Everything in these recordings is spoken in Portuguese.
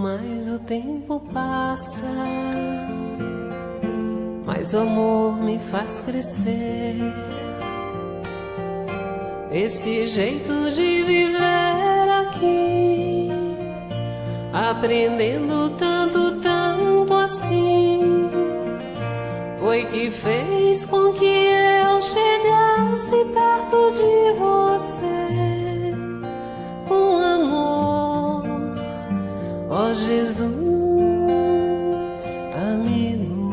mais o tempo passa, mais o amor me faz crescer. Esse jeito de viver aqui, aprendendo tanto, tanto assim, foi que fez com que eu chegasse perto de você com amor. Ó Jesus, amigo,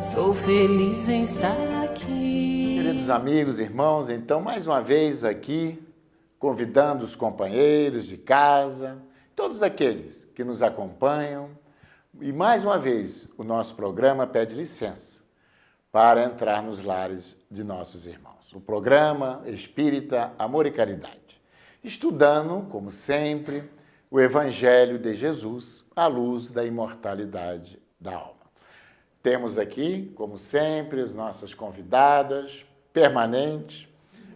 sou feliz em estar aqui. Queridos amigos, irmãos, então mais uma vez aqui, convidando os companheiros de casa, todos aqueles que nos acompanham, e mais uma vez o nosso programa pede licença para entrar nos lares de nossos irmãos. O programa Espírita Amor e Caridade, estudando, como sempre, o Evangelho de Jesus à luz da imortalidade da alma. Temos aqui, como sempre, as nossas convidadas permanentes,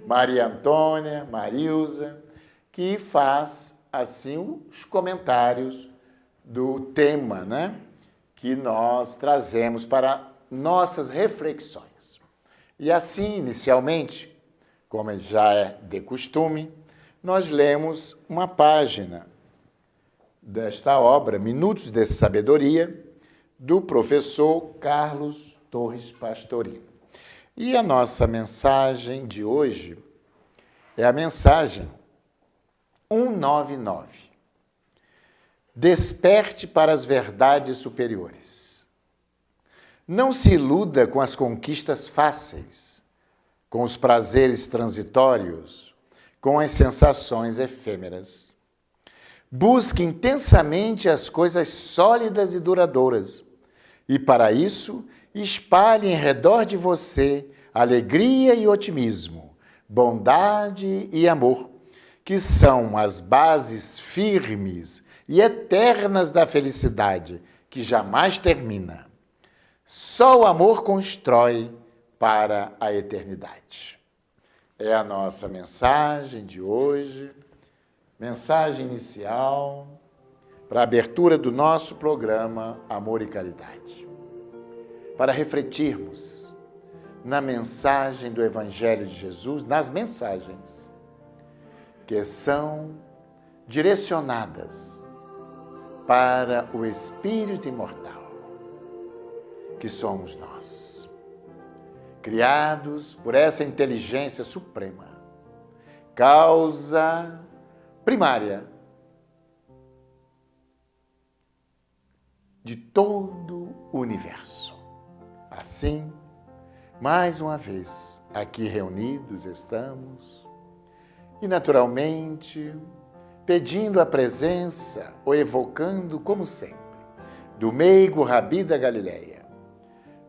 Maria Antônia, Marilza, que faz, assim, os comentários do tema, né, que nós trazemos para nossas reflexões. E assim, inicialmente, como já é de costume, nós lemos uma página desta obra, Minutos de Sabedoria, do professor Carlos Torres Pastorino. E a nossa mensagem de hoje é a mensagem 199. Desperte para as verdades superiores. Não se iluda com as conquistas fáceis, com os prazeres transitórios, com as sensações efêmeras. Busque intensamente as coisas sólidas e duradouras, e para isso espalhe em redor de você alegria e otimismo, bondade e amor, que são as bases firmes e eternas da felicidade, que jamais termina. Só o amor constrói para a eternidade. É a nossa mensagem de hoje, mensagem inicial para a abertura do nosso programa Amor e Caridade. Para refletirmos na mensagem do Evangelho de Jesus, nas mensagens que são direcionadas para o Espírito imortal, que somos nós, criados por essa inteligência suprema, causa primária de todo o universo. Assim, mais uma vez, aqui reunidos estamos e, naturalmente, pedindo a presença ou evocando, como sempre, do meigo Rabi da Galileia,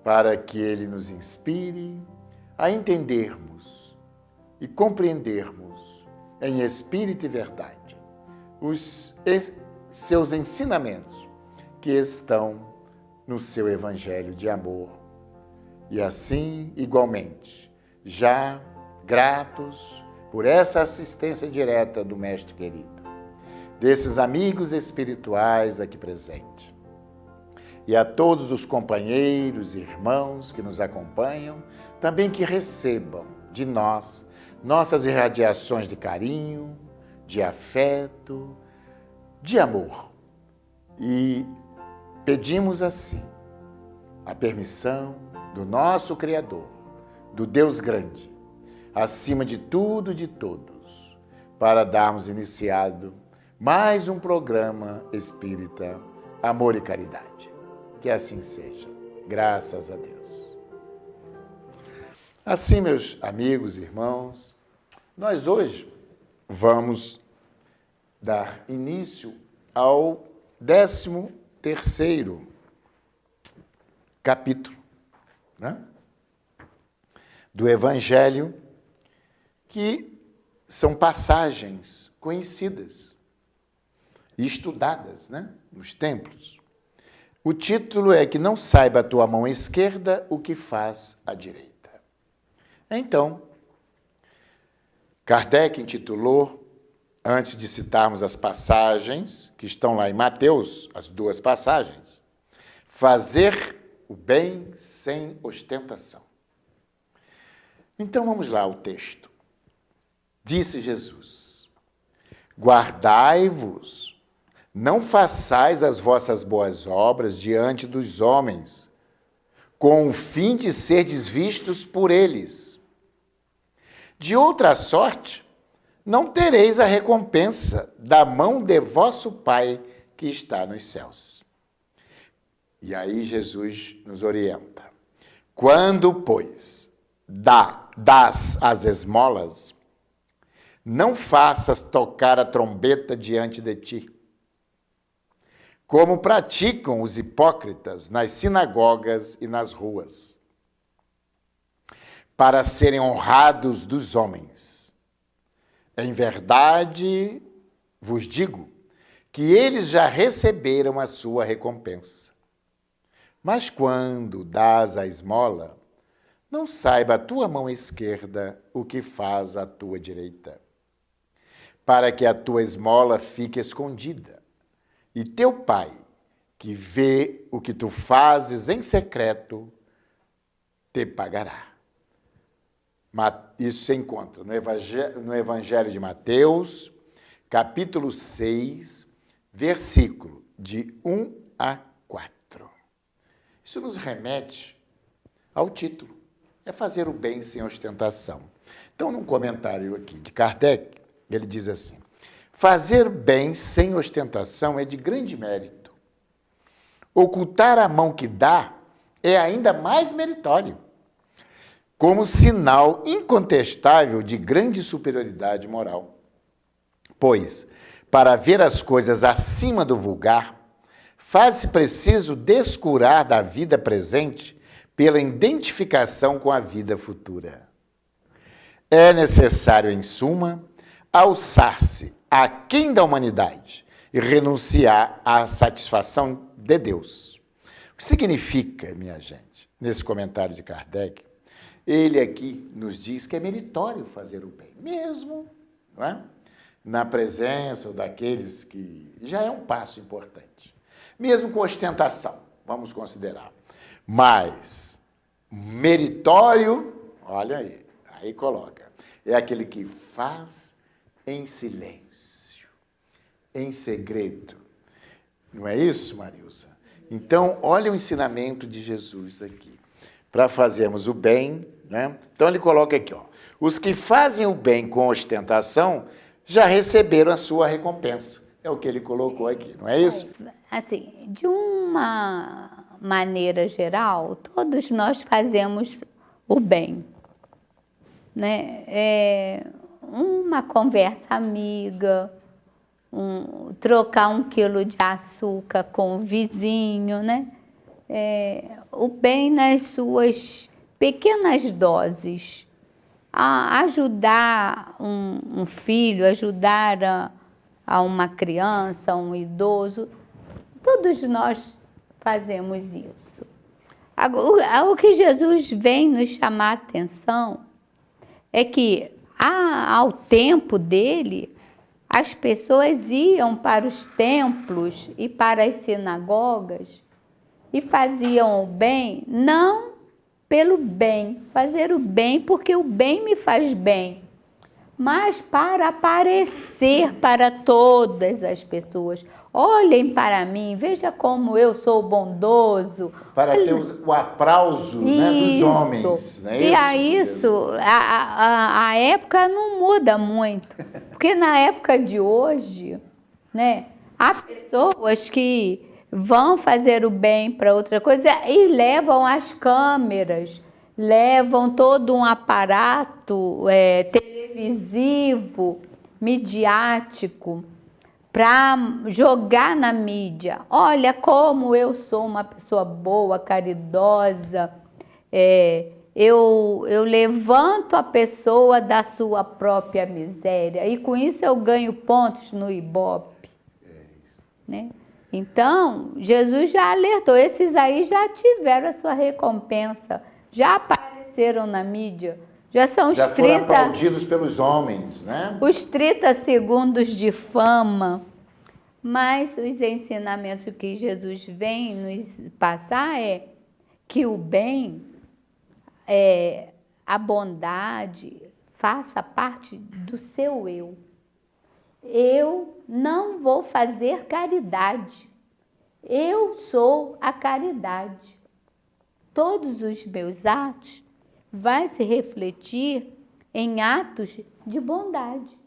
para que ele nos inspire a entendermos e compreendermos em espírito e verdade os seus ensinamentos que estão no seu Evangelho de amor. E assim, igualmente, já gratos por essa assistência direta do Mestre querido, desses amigos espirituais aqui presentes, e a todos os companheiros e irmãos que nos acompanham, também que recebam de nós nossas irradiações de carinho, de afeto, de amor. E pedimos assim a permissão do nosso Criador, do Deus grande, acima de tudo e de todos, para darmos iniciado mais um programa espírita Amor e Caridade. Que assim seja, graças a Deus. Assim, meus amigos e irmãos, nós hoje vamos dar início ao 13º capítulo, né, do Evangelho, que são passagens conhecidas e estudadas, né, nos templos. O título é que não saiba a tua mão esquerda o que faz a direita. Então, Kardec intitulou antes de citarmos as passagens que estão lá em Mateus, as duas passagens, fazer o bem sem ostentação. Então vamos lá ao texto. Disse Jesus: guardai-vos, não façais as vossas boas obras diante dos homens, com o fim de serdes vistos por eles. De outra sorte, não tereis a recompensa da mão de vosso Pai que está nos céus. E aí Jesus nos orienta. Quando, pois, dás as esmolas, não faças tocar a trombeta diante de ti, como praticam os hipócritas nas sinagogas e nas ruas, para serem honrados dos homens. Em verdade, vos digo que eles já receberam a sua recompensa. Mas quando dás a esmola, não saiba a tua mão esquerda o que faz a tua direita, para que a tua esmola fique escondida, e teu Pai, que vê o que tu fazes em secreto, te pagará. Isso se encontra no Evangelho de Mateus, capítulo 6, versículo de 1 a 4. Isso nos remete ao título, é fazer o bem sem ostentação. Então, num comentário aqui de Kardec, ele diz assim: fazer bem sem ostentação é de grande mérito. Ocultar a mão que dá é ainda mais meritório, como sinal incontestável de grande superioridade moral. Pois, para ver as coisas acima do vulgar, faz-se preciso descurar da vida presente pela identificação com a vida futura. É necessário, em suma, alçar-se aquém da humanidade e renunciar à satisfação de Deus. O que significa, minha gente, nesse comentário de Kardec, ele aqui nos diz que é meritório fazer o bem, mesmo, não é? Na presença daqueles que já é um passo importante, mesmo com ostentação, vamos considerar. Mas meritório, olha aí coloca, é aquele que faz em silêncio, em segredo. Não é isso, Marilza? Então, olha o ensinamento de Jesus aqui. Para fazermos o bem, né? Então ele coloca aqui, ó, os que fazem o bem com ostentação já receberam a sua recompensa. É o que ele colocou aqui, não é isso? Assim, de uma maneira geral, todos nós fazemos o bem, né? Uma conversa amiga, trocar 1 quilo de açúcar com o vizinho, né? O bem nas suas pequenas doses. Ajudar um filho, ajudar a uma criança, um idoso, todos nós fazemos isso. O que Jesus vem nos chamar a atenção é que, ao tempo dele, as pessoas iam para os templos e para as sinagogas e faziam o bem, não pelo bem, fazer o bem porque o bem me faz bem, mas para aparecer para todas as pessoas. Olhem para mim, veja como eu sou bondoso. Para ter o aplauso, né, dos homens. Não é e a época não muda muito, porque na época de hoje, né, há pessoas que vão fazer o bem para outra coisa e levam as câmeras, levam todo um aparato televisivo, midiático, para jogar na mídia. Olha como eu sou uma pessoa boa, caridosa, eu levanto a pessoa da sua própria miséria e com isso eu ganho pontos no Ibope. Né? Então, Jesus já alertou, esses aí já tiveram a sua recompensa, já apareceram na mídia, Já são os Já foram 30, aplaudidos pelos homens, né? os 30 segundos de fama. Mas os ensinamentos que Jesus vem nos passar é que o bem, a bondade, faça parte do seu eu. Eu não vou fazer caridade. Eu sou a caridade. Todos os meus atos vão se refletir em atos de bondade.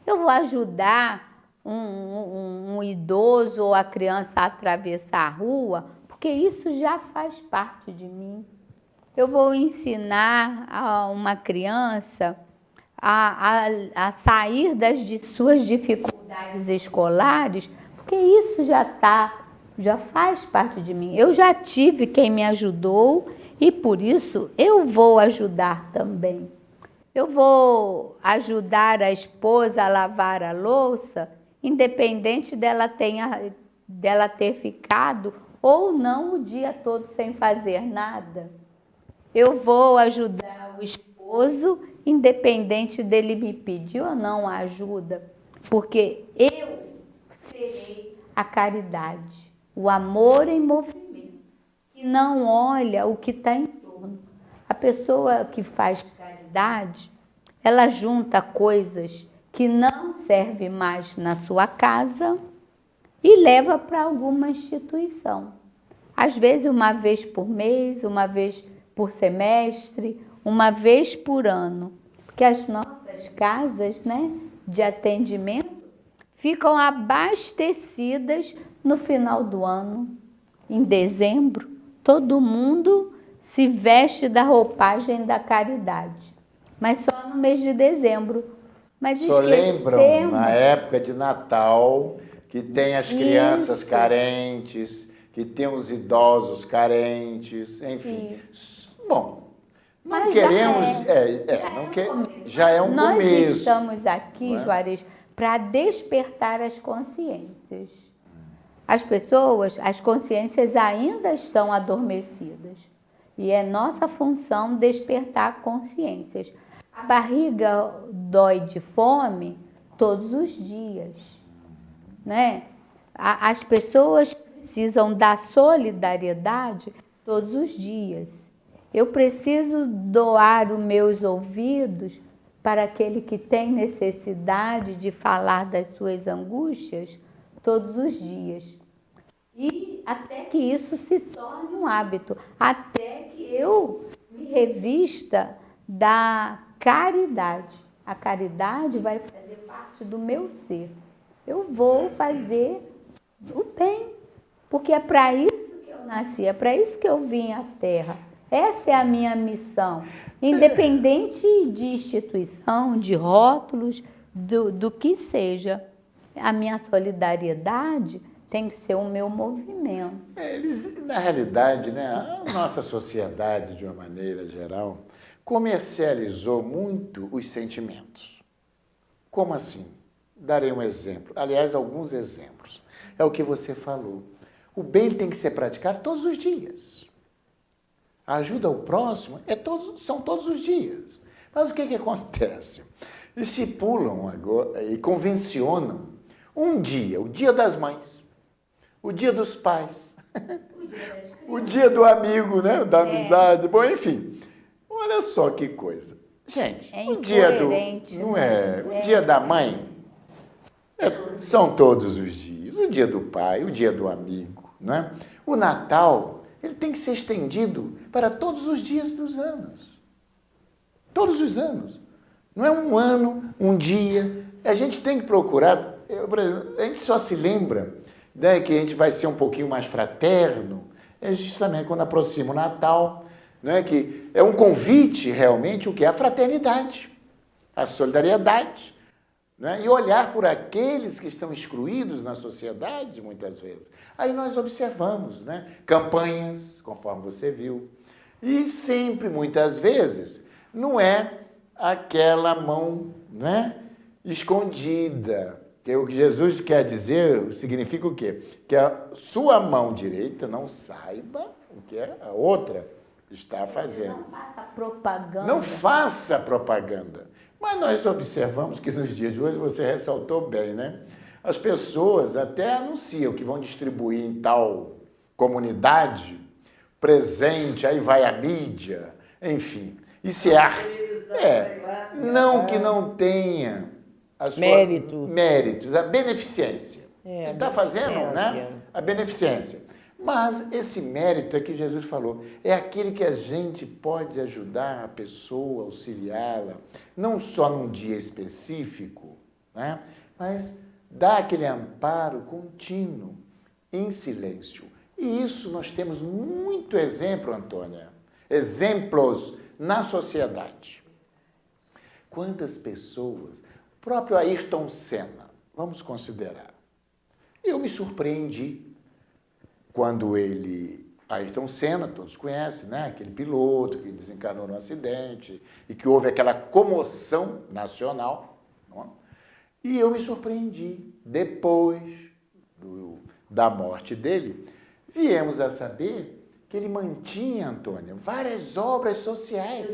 Eu vou ajudar um idoso ou a criança a atravessar a rua, porque isso já faz parte de mim. Eu vou ensinar a uma criança a sair das suas dificuldades escolares, porque isso já faz parte de mim. Eu já tive quem me ajudou e por isso eu vou ajudar também. Eu vou ajudar a esposa a lavar a louça, independente dela ter ficado ou não o dia todo sem fazer nada. Eu vou ajudar o esposo, independente dele me pedir ou não a ajuda, porque eu serei a caridade, o amor em movimento, que não olha o que está em torno. A pessoa que faz caridade, ela junta coisas que não servem mais na sua casa e leva para alguma instituição. Às vezes, uma vez por mês, uma vez por semestre, uma vez por ano. Porque as nossas casas, né, de atendimento ficam abastecidas no final do ano. Em dezembro, todo mundo se veste da roupagem da caridade. Mas só no mês de dezembro. Mas só lembram na época de Natal que tem as crianças carentes, que tem os idosos carentes, enfim. Isso. Bom, não mas queremos... Já é um Nós começo. estamos aqui, é? Juarez, para despertar as consciências. As pessoas, as consciências ainda estão adormecidas. E é nossa função despertar consciências. A barriga dói de fome todos os dias, né? As pessoas precisam da solidariedade todos os dias. Eu preciso doar os meus ouvidos para aquele que tem necessidade de falar das suas angústias todos os dias. E até que isso se torne um hábito, até que eu me revista da caridade. A caridade vai fazer parte do meu ser. Eu vou fazer o bem, porque é para isso que eu nasci, é para isso que eu vim à Terra. Essa é a minha missão, independente de instituição, de rótulos, do que seja. A minha solidariedade tem que ser o meu movimento. Na realidade, né, a nossa sociedade, de uma maneira geral, comercializou muito os sentimentos. Como assim? Darei um exemplo. Aliás, alguns exemplos. É o que você falou. O bem tem que ser praticado todos os dias. A ajuda ao próximo são todos os dias. Mas o que acontece? Estipulam agora e convencionam um dia, o Dia das Mães, o Dia dos Pais, o Dia do Amigo, né? Da amizade, bom, enfim. Olha só que coisa. Gente, o dia não é, o Dia da Mãe são todos os dias. O Dia do Pai, o Dia do Amigo, não é? O Natal, ele tem que ser estendido para todos os dias dos anos. Todos os anos. Não é um ano, um dia. A gente tem que procurar. Por exemplo, a gente só se lembra, né, que a gente vai ser um pouquinho mais fraterno, é justamente quando aproxima o Natal, né, que é um convite realmente, o que é a fraternidade, a solidariedade, né, e olhar por aqueles que estão excluídos na sociedade, muitas vezes. Aí nós observamos, né, campanhas, conforme você viu, e sempre, muitas vezes, não é aquela mão, né, escondida. O que Jesus quer dizer significa o quê? Que a sua mão direita não saiba o que é a outra está fazendo. Não faça propaganda. Não faça propaganda. Mas nós observamos que nos dias de hoje, você ressaltou bem, né? As pessoas até anunciam que vão distribuir em tal comunidade presente, aí vai a mídia, enfim. E se não que não tenha a sua méritos, a beneficência. Ele está fazendo, né? A beneficência. Mas esse mérito é que Jesus falou, é aquele que a gente pode ajudar a pessoa, auxiliá-la, não só num dia específico, né? Mas dar aquele amparo contínuo, em silêncio. E isso nós temos muito exemplo, Antônia, exemplos na sociedade. Quantas pessoas, o próprio Ayrton Senna, vamos considerar, eu me surpreendi quando Ayrton Senna, todos conhecem, né? Aquele piloto que desencarnou no acidente e que houve aquela comoção nacional, não é? E eu me surpreendi. Depois da morte dele, viemos a saber que ele mantinha, Antônia, várias obras sociais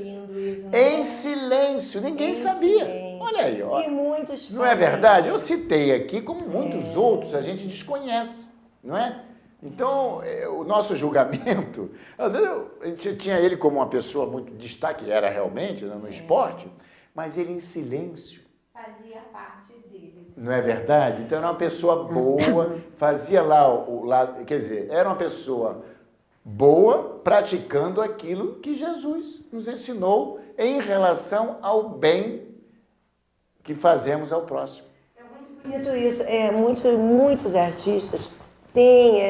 em silêncio. Ninguém sabia. Olha aí, ó. E muitos não é verdade? Eu citei aqui, como muitos outros, a gente desconhece, não é? Então, o nosso julgamento, às vezes a gente tinha ele como uma pessoa muito destaque, era realmente, né, no esporte, mas ele em silêncio. Fazia parte dele. Não é verdade? Então, era uma pessoa boa, fazia lá o lado, quer dizer, era uma pessoa boa praticando aquilo que Jesus nos ensinou em relação ao bem que fazemos ao próximo. É muito bonito isso. Muitos artistas têm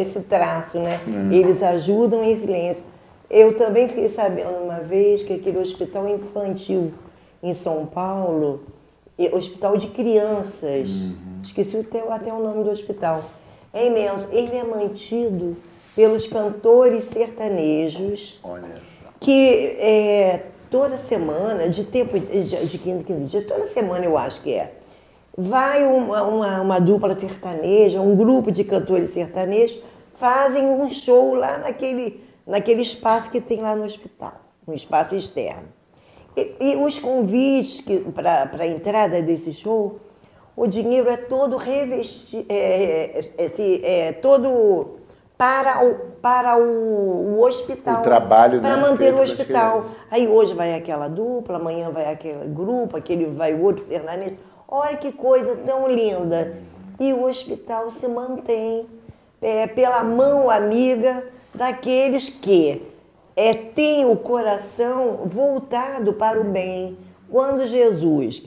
esse traço, né? Eles ajudam em silêncio. Eu também fiquei sabendo uma vez que aquele hospital infantil em São Paulo, hospital de crianças, esqueci até o nome do hospital, é imenso. Ele é mantido pelos cantores sertanejos, Olha só. que toda semana, de 15 em 15 dias, toda semana eu acho que vai uma dupla sertaneja, um grupo de cantores sertanejos, fazem um show lá naquele espaço que tem lá no hospital, um espaço externo. E os convites para a entrada desse show, o dinheiro é todo revestido, todo para o hospital. O trabalho, para né, manter feito o hospital. pelas crianças. Aí hoje vai aquela dupla, amanhã vai aquele grupo, aquele vai outro sertanejo. Olha que coisa tão linda. E o hospital se mantém pela mão amiga daqueles que têm o coração voltado para o bem. Quando Jesus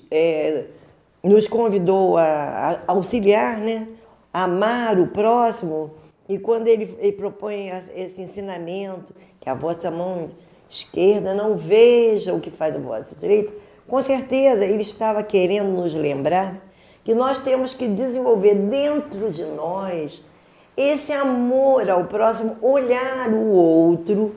nos convidou a auxiliar, né, a amar o próximo, e quando ele propõe esse ensinamento, que a vossa mão esquerda não veja o que faz a vossa direita, com certeza ele estava querendo nos lembrar que nós temos que desenvolver dentro de nós esse amor ao próximo, olhar o outro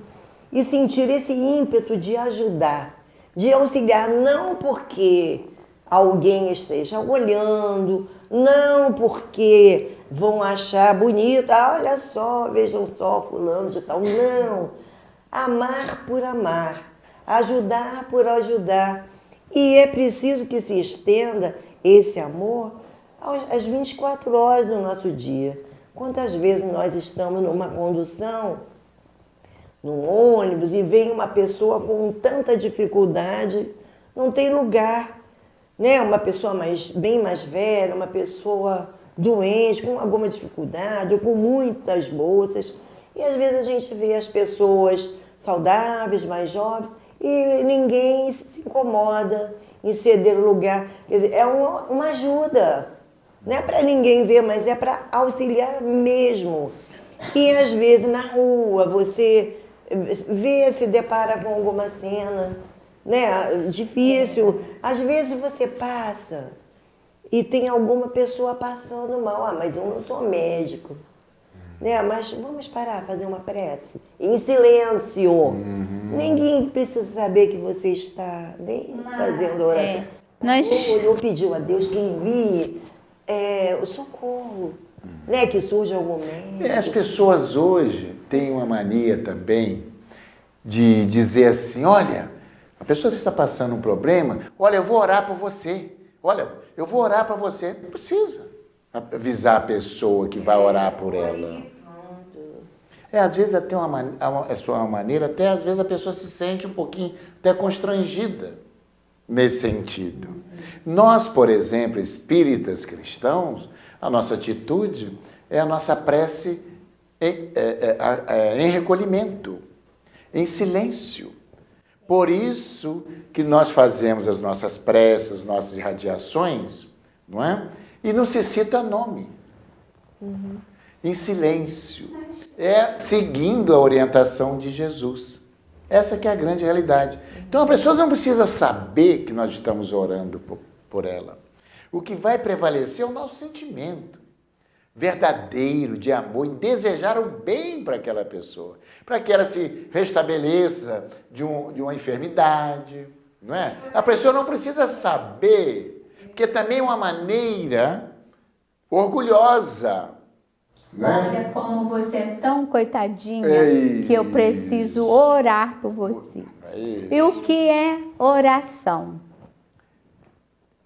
e sentir esse ímpeto de ajudar, de auxiliar, não porque alguém esteja olhando, não porque vão achar bonito, olha só, vejam só, fulano de tal. Não, amar por amar, ajudar por ajudar. E é preciso que se estenda esse amor às 24 horas do nosso dia. Quantas vezes nós estamos numa condução, num ônibus, e vem uma pessoa com tanta dificuldade, não tem lugar, né? Uma pessoa bem mais velha, uma pessoa doente, com alguma dificuldade, ou com muitas bolsas. E às vezes a gente vê as pessoas saudáveis, mais jovens, e ninguém se incomoda em ceder o lugar. Quer dizer, é uma ajuda. Não é para ninguém ver, mas é para auxiliar mesmo. E às vezes na rua você se depara com alguma cena, né, difícil. Às vezes você passa e tem alguma pessoa passando mal. Mas eu não sou médico. Né? Mas vamos parar, fazer uma prece. Em silêncio. Ninguém precisa saber que você está nem fazendo oração. Ou pediu a Deus que envie o socorro. Né? Que surja algum médico. As pessoas hoje têm uma mania também de dizer assim, olha, a pessoa que está passando um problema, olha, eu vou orar por você. Olha, eu vou orar para você. Não precisa avisar a pessoa que vai orar por ela. Às vezes até uma maneira, até às vezes a pessoa se sente um pouquinho até constrangida nesse sentido. Nós, por exemplo, espíritas cristãos, a nossa atitude é a nossa prece em recolhimento, em silêncio. Por isso que nós fazemos as nossas preces, nossas irradiações, não é? E não se cita nome. Em silêncio. Seguindo a orientação de Jesus. Essa que é a grande realidade. Então, a pessoa não precisa saber que nós estamos orando por ela. O que vai prevalecer é o nosso sentimento verdadeiro de amor, em desejar o bem para aquela pessoa, para que ela se restabeleça de uma enfermidade, não é? A pessoa não precisa saber, porque também é uma maneira orgulhosa. Olha como você é tão coitadinha que eu preciso orar por você. E o que é oração?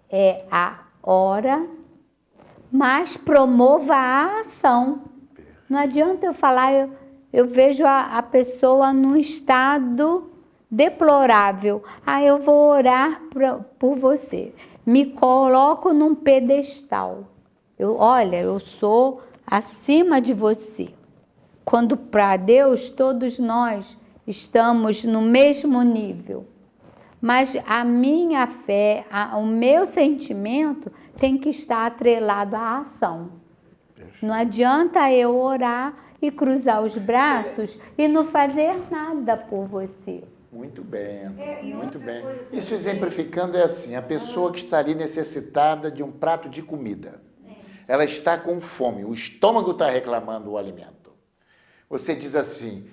É a hora, mas promova a ação. Não adianta eu falar, eu vejo a pessoa num estado deplorável. Eu vou orar por você. Me coloco num pedestal. Olha, eu sou acima de você. Quando para Deus todos nós estamos no mesmo nível. Mas a minha fé, o meu sentimento tem que estar atrelado à ação. Não adianta eu orar e cruzar os braços e não fazer nada por você. Muito bem, muito bem. Isso exemplificando é assim, a pessoa que está ali necessitada de um prato de comida. Ela está com fome, o estômago está reclamando o alimento. Você diz assim,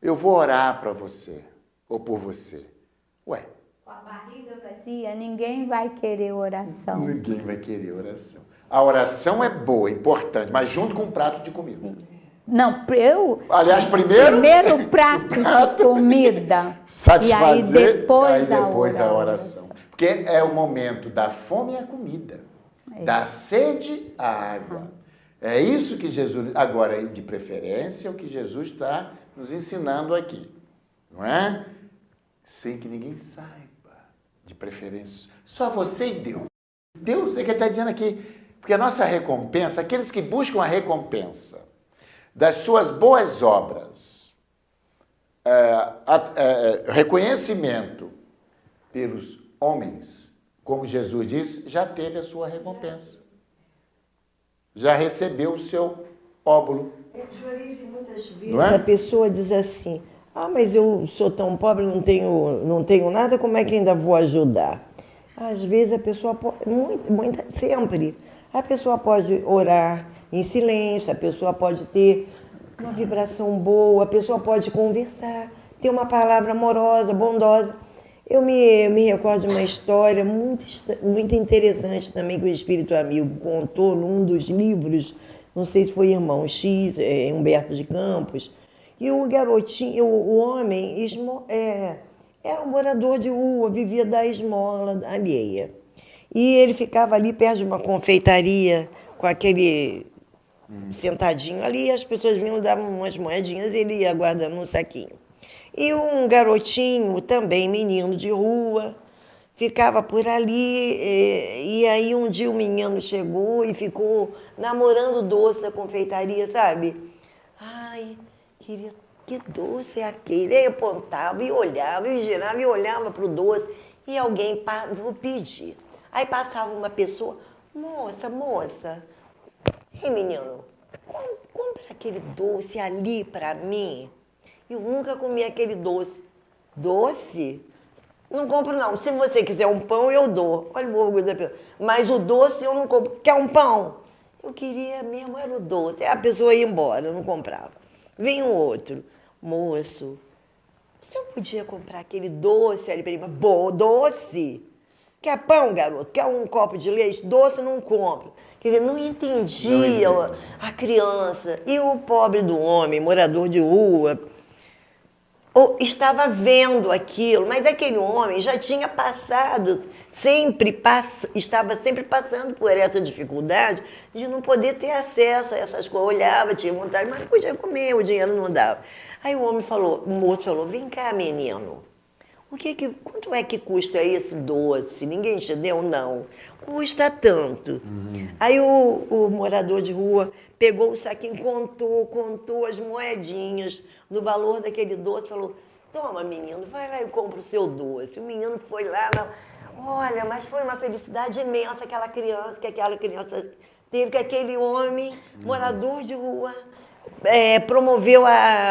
eu vou orar para você, ou por você. Ué. Com a barriga vazia, ninguém vai querer oração. Ninguém vai querer oração. A oração é boa, importante, mas junto com um prato de comida. Não, aliás, primeiro o prato de comida. Satisfazer, e aí depois a oração. Porque é o momento da fome e a comida. Da sede à água. É isso que Jesus, agora de preferência, é o que Jesus está nos ensinando aqui. Não é? Sem que ninguém saiba, de preferência. Só você e Deus. Deus é que ele está dizendo aqui, porque a nossa recompensa, aqueles que buscam a recompensa das suas boas obras, reconhecimento pelos homens, como Jesus disse, já teve a sua recompensa. Já recebeu o seu óbolo. Muitas vezes a pessoa diz assim, mas eu sou tão pobre, não tenho nada, como é que ainda vou ajudar? Às vezes a pessoa pode, sempre, a pessoa pode orar em silêncio, a pessoa pode ter uma vibração boa, a pessoa pode conversar, ter uma palavra amorosa, bondosa. Eu me recordo de uma história muito interessante também que o Espírito Amigo contou num dos livros, não sei se foi Irmão X, Humberto de Campos, e o garotinho, o homem, era um morador de rua, vivia da esmola alheia. E ele ficava ali perto de uma confeitaria, com aquele sentadinho ali, e as pessoas vinham, davam umas moedinhas e ele ia guardando no saquinho. E um garotinho, também menino de rua, ficava por ali, e aí um dia o menino chegou e ficou namorando doce da confeitaria, sabe? Queria, que doce é aquele? Aí apontava e olhava, e girava e olhava para o doce, e alguém vou pedir. Aí passava uma pessoa, moça, ei menino, compra aquele doce ali para mim. Eu nunca comi aquele doce. Doce? Não compro, não. Se você quiser um pão, eu dou. Olha o orgulho da pessoa. Mas o doce eu não compro. Quer um pão? Eu queria mesmo, era o doce. Aí a pessoa ia embora, eu não comprava. Vem um outro. Moço, o senhor podia comprar aquele doce ali para ele? Bom, doce? Quer pão, garoto? Quer um copo de leite? Doce não compro. Quer dizer, não entendia a criança. E o pobre do homem, morador de rua, estava vendo aquilo, mas aquele homem já tinha passado, estava sempre passando por essa dificuldade de não poder ter acesso a essas coisas. Olhava, tinha vontade, mas não podia comer, o dinheiro não dava. Aí o moço falou, vem cá, menino, quanto é que custa esse doce? Ninguém te deu? Não. Custa tanto. Aí o morador de rua pegou o saquinho, contou as moedinhas no valor daquele doce, falou, toma, menino, vai lá e compra o seu doce. O menino foi lá, olha, mas foi uma felicidade imensa que aquela criança teve, que aquele homem, morador de rua, promoveu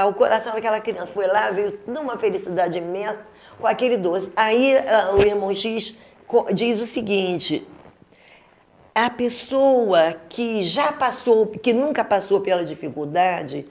o coração daquela criança. Foi lá, veio numa felicidade imensa com aquele doce. Aí o irmão X diz o seguinte, a pessoa que que nunca passou pela dificuldade,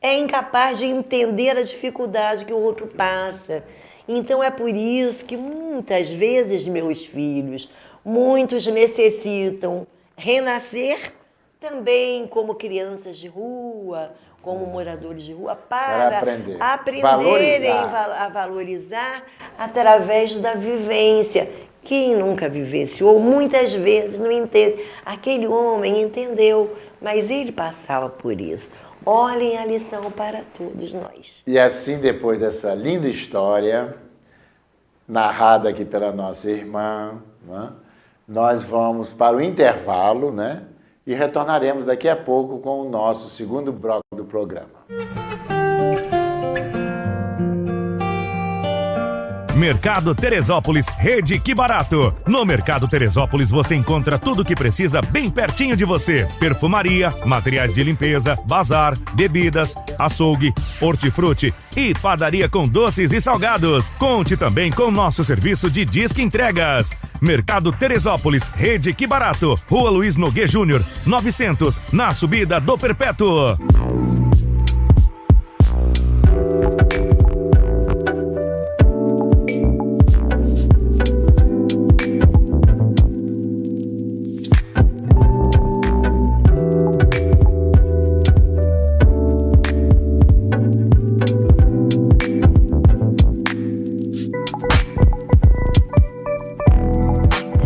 é incapaz de entender a dificuldade que o outro passa. Então é por isso que muitas vezes, meus filhos, muitos necessitam renascer também como crianças de rua, como moradores de rua, para aprenderem a valorizar através da vivência. Quem nunca vivenciou, muitas vezes não entende. Aquele homem entendeu, mas ele passava por isso. Olhem a lição para todos nós. E assim, depois dessa linda história, narrada aqui pela nossa irmã, né, nós vamos para o intervalo, né? E retornaremos daqui a pouco com o nosso segundo bloco do programa. Mercado Teresópolis, Rede Que Barato. No Mercado Teresópolis você encontra tudo o que precisa bem pertinho de você. Perfumaria, materiais de limpeza, bazar, bebidas, açougue, hortifruti e padaria com doces e salgados. Conte também com nosso serviço de disque entregas. Mercado Teresópolis, Rede Que Barato. Rua Luiz Nogueira Júnior, 900, na subida do Perpétuo.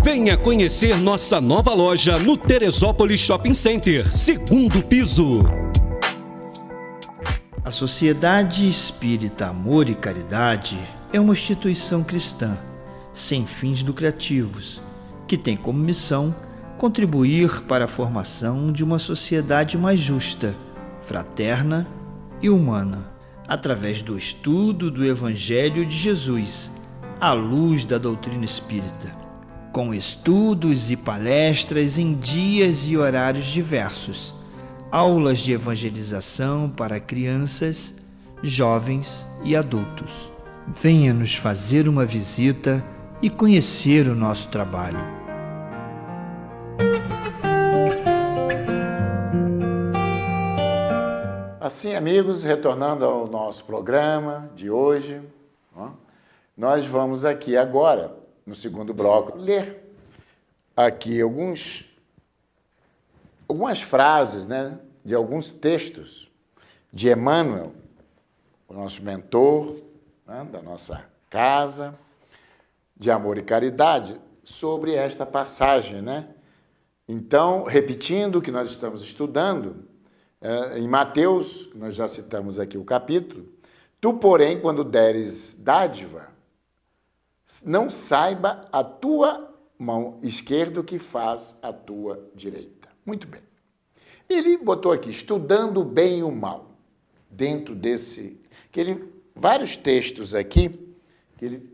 Venha conhecer nossa nova loja no Teresópolis Shopping Center, segundo piso. A Sociedade Espírita Amor e Caridade é uma instituição cristã, sem fins lucrativos, que tem como missão contribuir para a formação de uma sociedade mais justa, fraterna e humana, através do estudo do Evangelho de Jesus, à luz da doutrina espírita, com estudos e palestras em dias e horários diversos, aulas de evangelização para crianças, jovens e adultos. Venha nos fazer uma visita e conhecer o nosso trabalho. Assim, amigos, retornando ao nosso programa de hoje, nós vamos aqui agora, no segundo bloco, ler aqui algumas frases, né, de alguns textos de Emmanuel, o nosso mentor, né, da nossa casa, de amor e caridade, sobre esta passagem, né? Então, repetindo o que nós estamos estudando, em Mateus, nós já citamos aqui o capítulo, tu, porém, quando deres dádiva, não saiba a tua mão esquerda o que faz a tua direita. Muito bem. Ele botou aqui, estudando o bem e o mal, dentro desse... vários textos aqui, que ele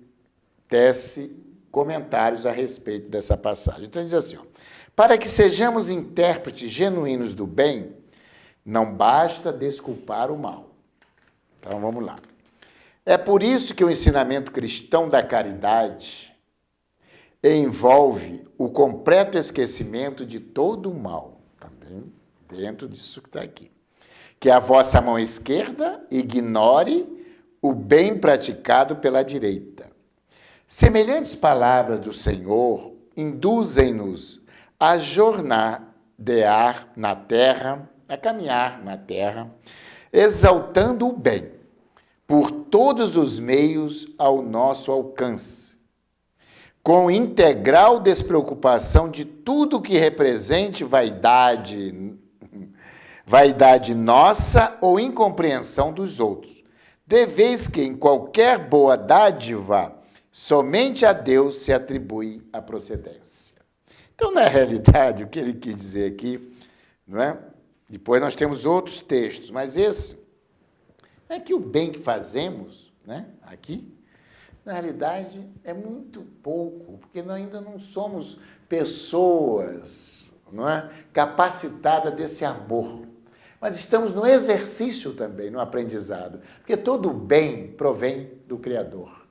tece comentários a respeito dessa passagem. Então, ele diz assim, para que sejamos intérpretes genuínos do bem, não basta desculpar o mal. Então, vamos lá. É por isso que o ensinamento cristão da caridade envolve o completo esquecimento de todo o mal, também dentro disso que está aqui. Que a vossa mão esquerda ignore o bem praticado pela direita. Semelhantes palavras do Senhor induzem-nos a jornadear na terra, a caminhar na terra, exaltando o bem, por todos os meios ao nosso alcance, com integral despreocupação de tudo que represente vaidade nossa ou incompreensão dos outros, de vez que em qualquer boa dádiva, somente a Deus se atribui a procedência. Então, na realidade, o que ele quis dizer aqui, não é? Depois nós temos outros textos, mas esse é que o bem que fazemos, né, aqui, na realidade, é muito pouco, porque nós ainda não somos pessoas, não é, capacitadas desse amor. Mas estamos no exercício também, no aprendizado, porque todo o bem provém do Criador,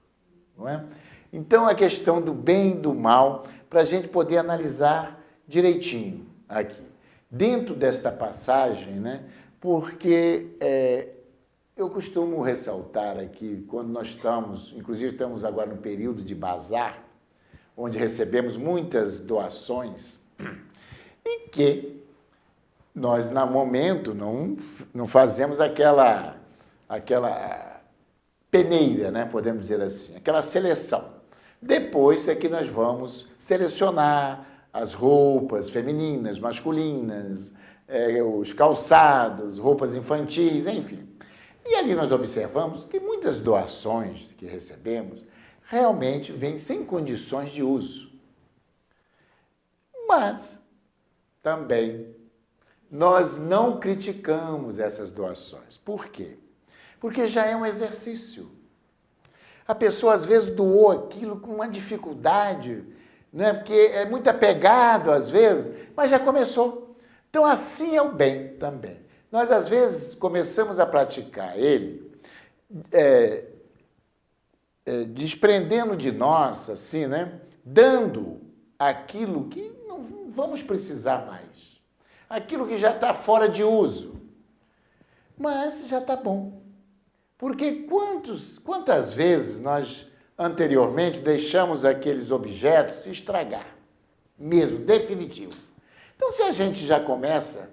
não é? Então, a questão do bem e do mal, para a gente poder analisar direitinho aqui, dentro desta passagem, né? Porque eu costumo ressaltar aqui, quando nós estamos, inclusive estamos agora no período de bazar, onde recebemos muitas doações, e que nós, no momento, não fazemos aquela peneira, né? Podemos dizer assim, aquela seleção. Depois é que nós vamos selecionar as roupas femininas, masculinas, os calçados, roupas infantis, enfim. E ali nós observamos que muitas doações que recebemos realmente vêm sem condições de uso. Mas também nós não criticamos essas doações. Por quê? Porque já é um exercício. A pessoa, às vezes, doou aquilo com uma dificuldade, né? Porque é muito apegado, às vezes, mas já começou. Então, assim é o bem também. Nós, às vezes, começamos a praticar ele, desprendendo de nós, assim, né? Dando aquilo que não vamos precisar mais. Aquilo que já está fora de uso. Mas já está bom. Porque quantas vezes nós, anteriormente, deixamos aqueles objetos se estragar? Mesmo, definitivo. Então, se a gente já começa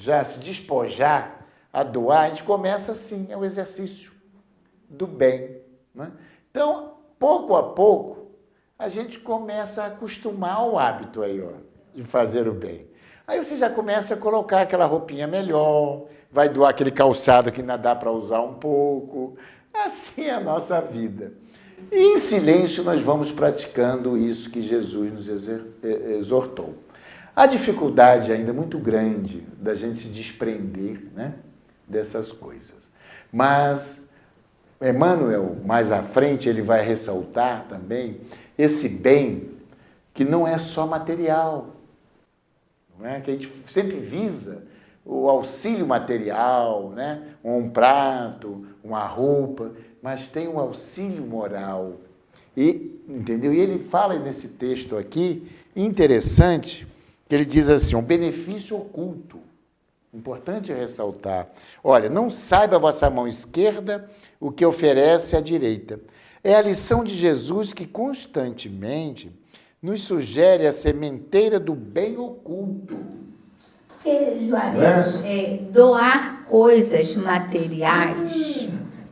a se despojar, a doar, a gente começa assim, é o exercício do bem. Né? Então, pouco a pouco, a gente começa a acostumar ao hábito aí, ó, de fazer o bem. Aí você já começa a colocar aquela roupinha melhor, vai doar aquele calçado que ainda dá para usar um pouco. Assim é a nossa vida. E em silêncio nós vamos praticando isso que Jesus nos exortou. A dificuldade ainda é muito grande da gente se desprender, né, dessas coisas. Mas Emmanuel, mais à frente, ele vai ressaltar também esse bem que não é só material. Que a gente sempre visa o auxílio material, né? Um prato, uma roupa, mas tem um auxílio moral. E, entendeu? E ele fala nesse texto aqui, interessante, que ele diz assim, um benefício oculto. Importante ressaltar. Olha, não saiba a vossa mão esquerda o que oferece a direita. É a lição de Jesus que constantemente nos sugere a sementeira do bem oculto. Porque, Juarez, doar coisas materiais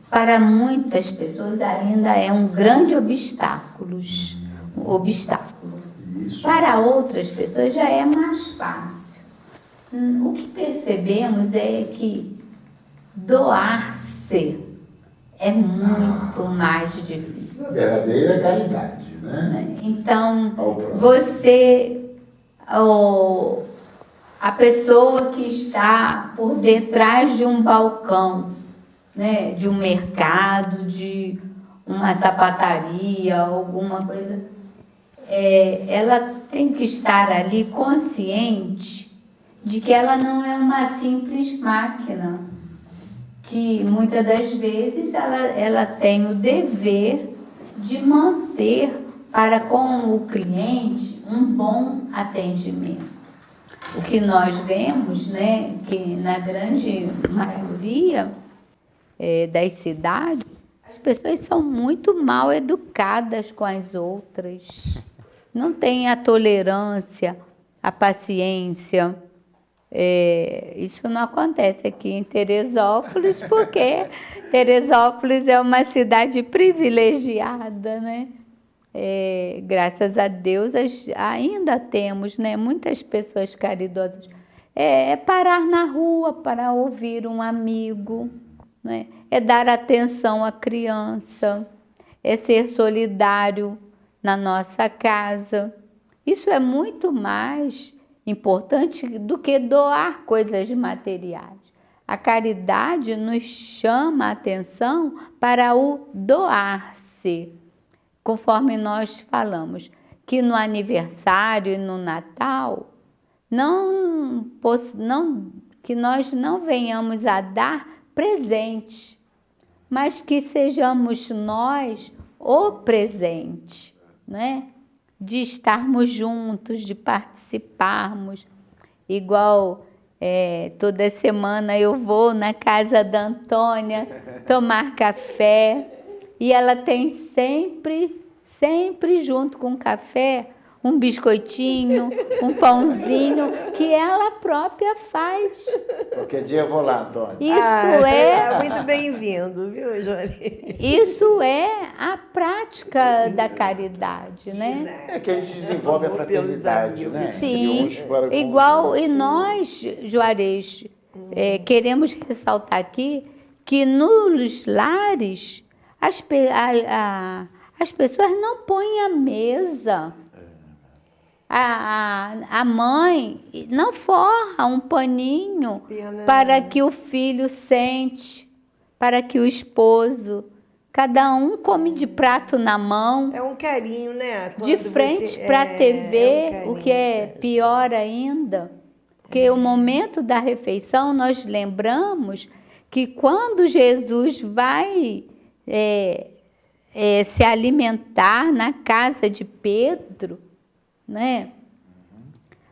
para muitas pessoas ainda é um grande obstáculo. Isso. Para outras pessoas já é mais fácil. O que percebemos é que doar-se é muito mais difícil. Verdadeira caridade, né? Então, a pessoa que está por detrás de um balcão, né, de um mercado, de uma sapataria, alguma coisa, ela tem que estar ali consciente de que ela não é uma simples máquina, que muitas das vezes ela tem o dever de manter para com o cliente um bom atendimento. O que nós vemos, né, que na grande maioria das cidades, as pessoas são muito mal educadas com as outras. Não têm a tolerância, a paciência, Isso não acontece aqui em Teresópolis, porque Teresópolis é uma cidade privilegiada, né? Graças a Deus ainda temos, né, muitas pessoas caridosas. Parar na rua para ouvir um amigo, né? É dar atenção à criança, é ser solidário na nossa casa. Isso é muito mais importante do que doar coisas materiais. A caridade nos chama a atenção para o doar-se, conforme nós falamos, que no aniversário e no Natal, que nós não venhamos a dar presente, mas que sejamos nós o presente, né? De estarmos juntos, de participarmos. Igual toda semana eu vou na casa da Antônia tomar café e ela tem sempre junto com o café, um biscoitinho, um pãozinho que ela própria faz. Qualquer dia eu vou lá, Antônio. É muito bem-vindo, viu, Joane? Isso é a prática da caridade, né? É que a gente desenvolve a fraternidade, né? Sim, igual, e nós, Juarez, queremos ressaltar aqui que nos lares as pessoas não põem a mesa. A mãe não forra um paninho para que o filho sente, para que o esposo, cada um come de prato na mão. É um carinho, né? De frente para a TV, o que é pior ainda, porque o momento da refeição nós lembramos que quando Jesus vai se alimentar na casa de Pedro, né?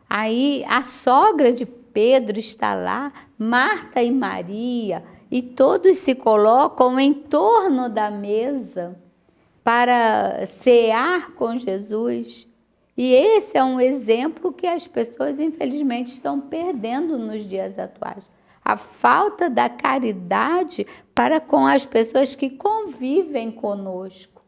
Aí a sogra de Pedro está lá, Marta e Maria, e todos se colocam em torno da mesa para cear com Jesus. E esse é um exemplo que as pessoas, infelizmente, estão perdendo nos dias atuais. A falta da caridade para com as pessoas que convivem conosco.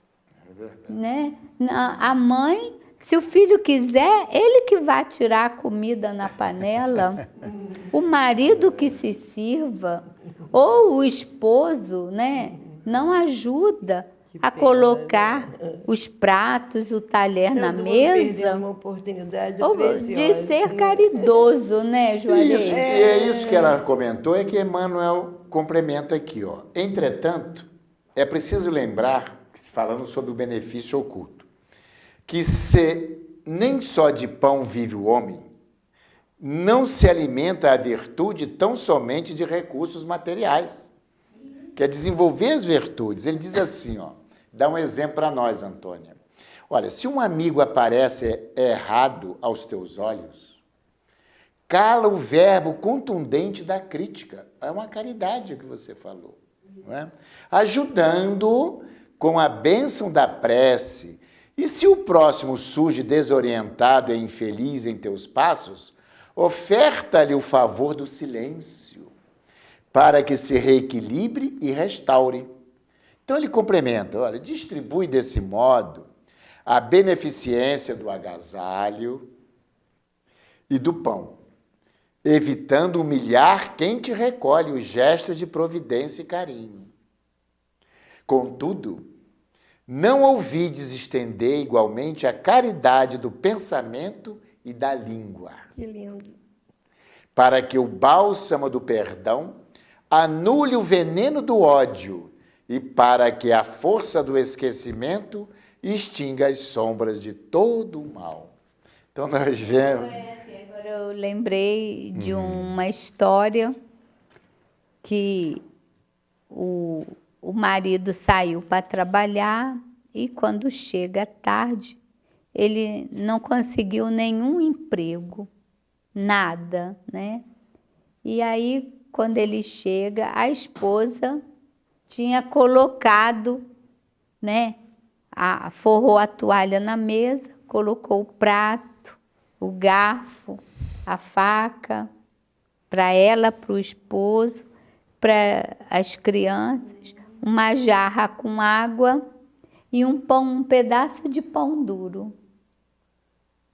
É verdade. Né? A mãe, se o filho quiser, ele que vai tirar a comida na panela, o marido que se sirva, ou o esposo, né, não ajuda a colocar os pratos, o talher na mesa. Uma oportunidade de ser caridoso, né, Juarez? Isso, e é isso que ela comentou, é que Emmanuel complementa aqui, ó. Entretanto, é preciso lembrar, falando sobre o benefício oculto, que se nem só de pão vive o homem, não se alimenta a virtude tão somente de recursos materiais. Quer desenvolver as virtudes. Ele diz assim, ó, dá um exemplo para nós, Antônia. Olha, se um amigo aparece errado aos teus olhos, cala o verbo contundente da crítica. É uma caridade que você falou, não é? Ajudando com a bênção da prece. E se o próximo surge desorientado e infeliz em teus passos, oferta-lhe o favor do silêncio, para que se reequilibre e restaure. Então ele complementa, olha, distribui desse modo a beneficência do agasalho e do pão, evitando humilhar quem te recolhe os gestos de providência e carinho. Contudo, não ouvides estender igualmente a caridade do pensamento e da língua. Que lindo. Para que o bálsamo do perdão anule o veneno do ódio e para que a força do esquecimento extinga as sombras de todo o mal. Então nós vemos... Agora eu lembrei de uma história que o marido saiu para trabalhar e quando chega tarde, ele não conseguiu nenhum emprego, nada, né? E aí, quando ele chega, a esposa tinha colocado, né? Forrou a toalha na mesa, colocou o prato, o garfo, a faca, para ela, para o esposo, para as crianças, uma jarra com água e um pedaço de pão duro.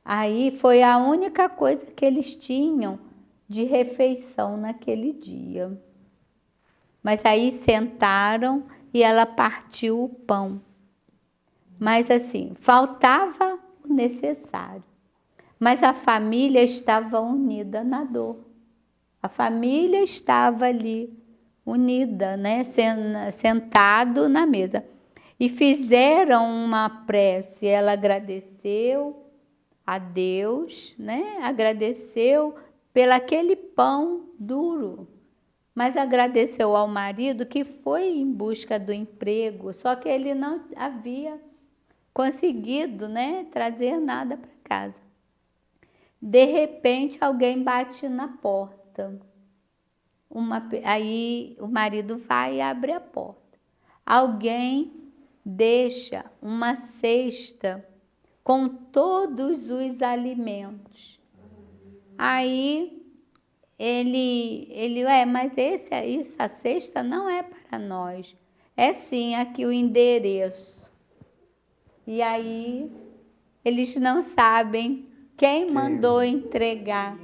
Aí foi a única coisa que eles tinham de refeição naquele dia. Mas aí sentaram e ela partiu o pão. Mas assim, faltava o necessário. Mas a família estava unida na dor. A família estava ali, unida, né? Sentado na mesa. E fizeram uma prece. Ela agradeceu a Deus, né? Agradeceu pelo aquele pão duro. Mas agradeceu ao marido que foi em busca do emprego, só que ele não havia conseguido, né, trazer nada para casa. De repente, alguém bate na porta. Aí o marido vai e abre a porta. Alguém deixa uma cesta com todos os alimentos. Aí mas essa cesta não é para nós. É sim aqui o endereço. E aí eles não sabem quem mandou entregar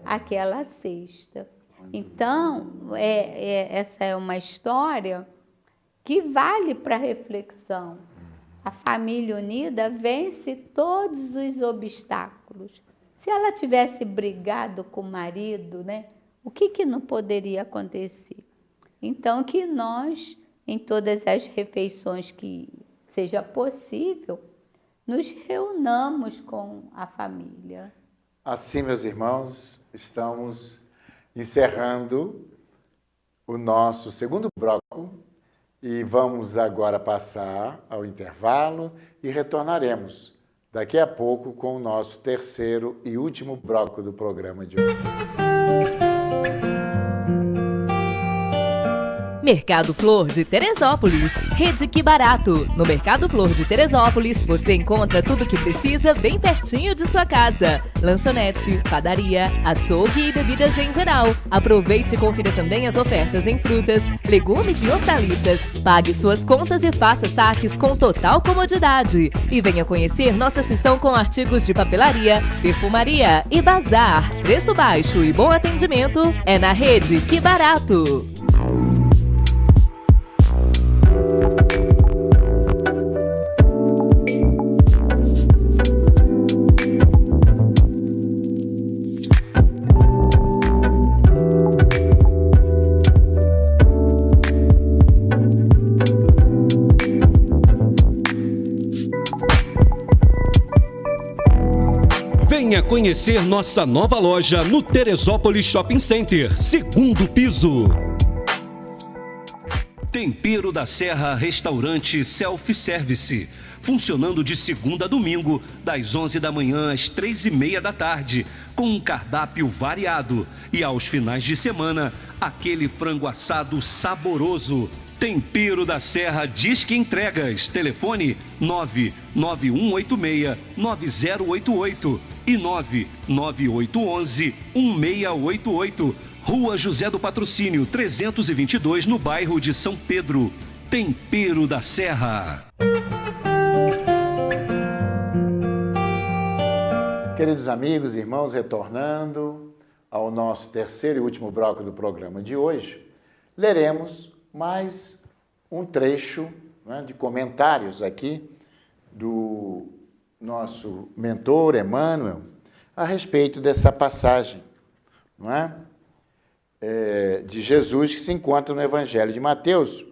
aquela cesta. Então, essa é uma história que vale para reflexão. A família unida vence todos os obstáculos. Se ela tivesse brigado com o marido, né, o que não poderia acontecer? Então, que nós, em todas as refeições que seja possível, nos reunamos com a família. Assim, meus irmãos, estamos encerrando o nosso segundo bloco e vamos agora passar ao intervalo e retornaremos daqui a pouco com o nosso terceiro e último bloco do programa de hoje. Mercado Flor de Teresópolis, Rede Que Barato. No Mercado Flor de Teresópolis, você encontra tudo o que precisa bem pertinho de sua casa. Lanchonete, padaria, açougue e bebidas em geral. Aproveite e confira também as ofertas em frutas, legumes e hortaliças. Pague suas contas e faça saques com total comodidade. E venha conhecer nossa seção com artigos de papelaria, perfumaria e bazar. Preço baixo e bom atendimento é na Rede Que Barato. Venha conhecer nossa nova loja no Teresópolis Shopping Center, segundo piso. Tempero da Serra Restaurante Self-Service, funcionando de segunda a domingo, das 11 da manhã às 3:30 da tarde, com um cardápio variado e aos finais de semana, aquele frango assado saboroso. Tempero da Serra Disque Entregas, telefone 99186-9088 e 99811-1688. Rua José do Patrocínio, 322, no bairro de São Pedro. Tempero da Serra. Queridos amigos e irmãos, retornando ao nosso terceiro e último bloco do programa de hoje, leremos mais um trecho, né, de comentários aqui do nosso mentor Emmanuel a respeito dessa passagem, não é? De Jesus que se encontra no Evangelho de Mateus.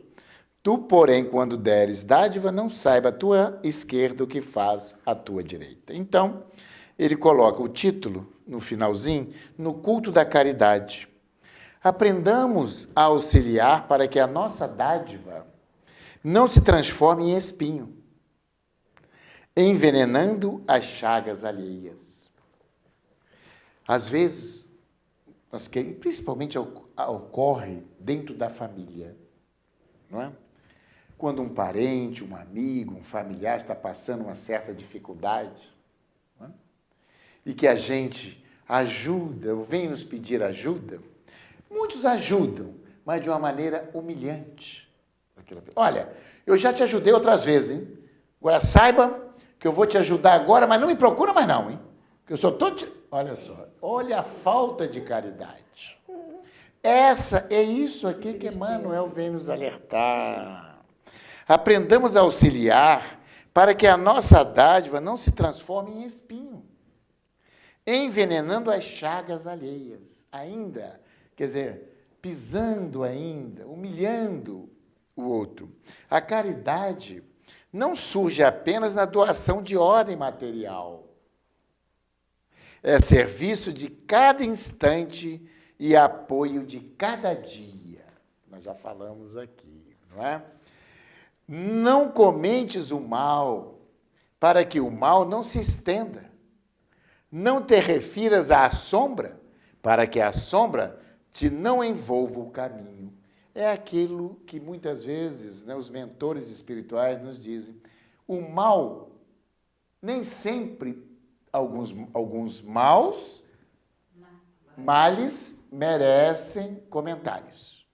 Tu, porém, quando deres dádiva, não saiba a tua esquerda o que faz a tua direita. Então, ele coloca o título, no finalzinho, no culto da caridade. Aprendamos a auxiliar para que a nossa dádiva não se transforme em espinho, envenenando as chagas alheias. Às vezes, principalmente ocorre dentro da família, não é? Quando um parente, um amigo, um familiar está passando uma certa dificuldade, não é? E que a gente ajuda, ou vem nos pedir ajuda, Muitos ajudam, mas de uma maneira humilhante. Olha, eu já te ajudei outras vezes, hein? Agora saiba que eu vou te ajudar agora, mas não me procura mais não, hein? Porque eu sou todo... Olha só, olha a falta de caridade. É isso aqui que Emmanuel vem nos alertar. Aprendamos a auxiliar para que a nossa dádiva não se transforme em espinho, envenenando as chagas alheias, ainda, quer dizer, pisando ainda, humilhando o outro. A caridade não surge apenas na doação de ordem material. É serviço de cada instante e apoio de cada dia. Nós já falamos aqui, não é? Não comentes o mal, para que o mal não se estenda. Não te refiras à sombra, para que a sombra te não envolva o caminho. É aquilo que muitas vezes, né, os mentores espirituais nos dizem. O mal, nem sempre, alguns males merecem comentários.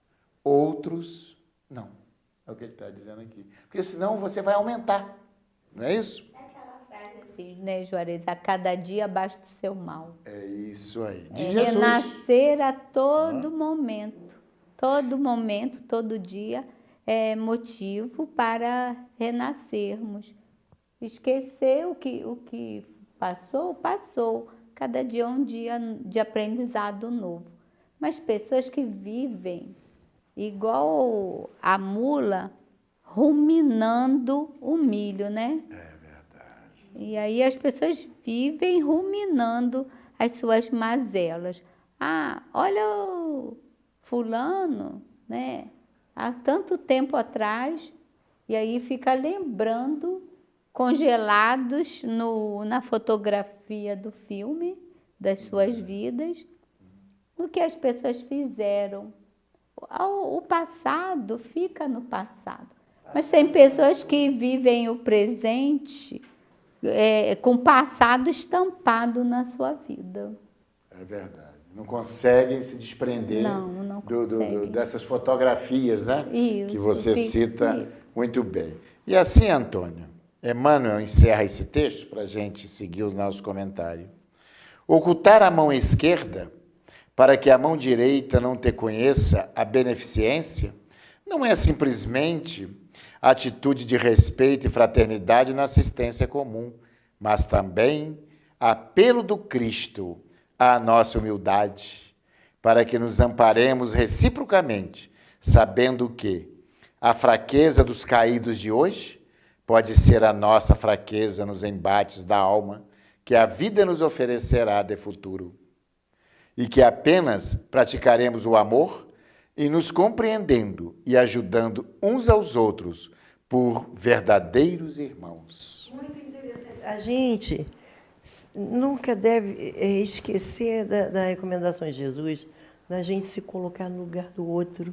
Outros, não. É o que ele está dizendo aqui. Porque senão você vai aumentar. Não é isso? É aquela frase assim, né, Juarez? A cada dia abaixo do seu mal. É isso aí. De É Jesus. renascer a todo momento. Todo momento, todo dia é motivo para renascermos. Esquecer o que passou, passou. Cada dia é um dia de aprendizado novo. Mas pessoas que vivem igual a mula, ruminando o milho, né? É verdade. E aí as pessoas vivem ruminando as suas mazelas. Ah, olha o fulano, né? Há tanto tempo atrás, e aí fica lembrando, congelados na fotografia do filme, das suas vidas, o que as pessoas fizeram. O passado fica no passado. Mas tem pessoas que vivem o presente com o passado estampado na sua vida. É verdade. Não conseguem se desprender Não conseguem. dessas fotografias, né? Isso, que você cita isso. muito bem. E assim, Antônio, Emmanuel encerra esse texto para a gente seguir o nosso comentário. Ocultar a mão esquerda para que a mão direita não te conheça a beneficência não é simplesmente atitude de respeito e fraternidade na assistência comum, mas também apelo do Cristo à nossa humildade, para que nos amparemos reciprocamente, sabendo que a fraqueza dos caídos de hoje pode ser a nossa fraqueza nos embates da alma que a vida nos oferecerá de futuro. E que apenas praticaremos o amor e nos compreendendo e ajudando uns aos outros por verdadeiros irmãos. Muito interessante. A gente nunca deve esquecer da recomendação de Jesus, da gente se colocar no lugar do outro,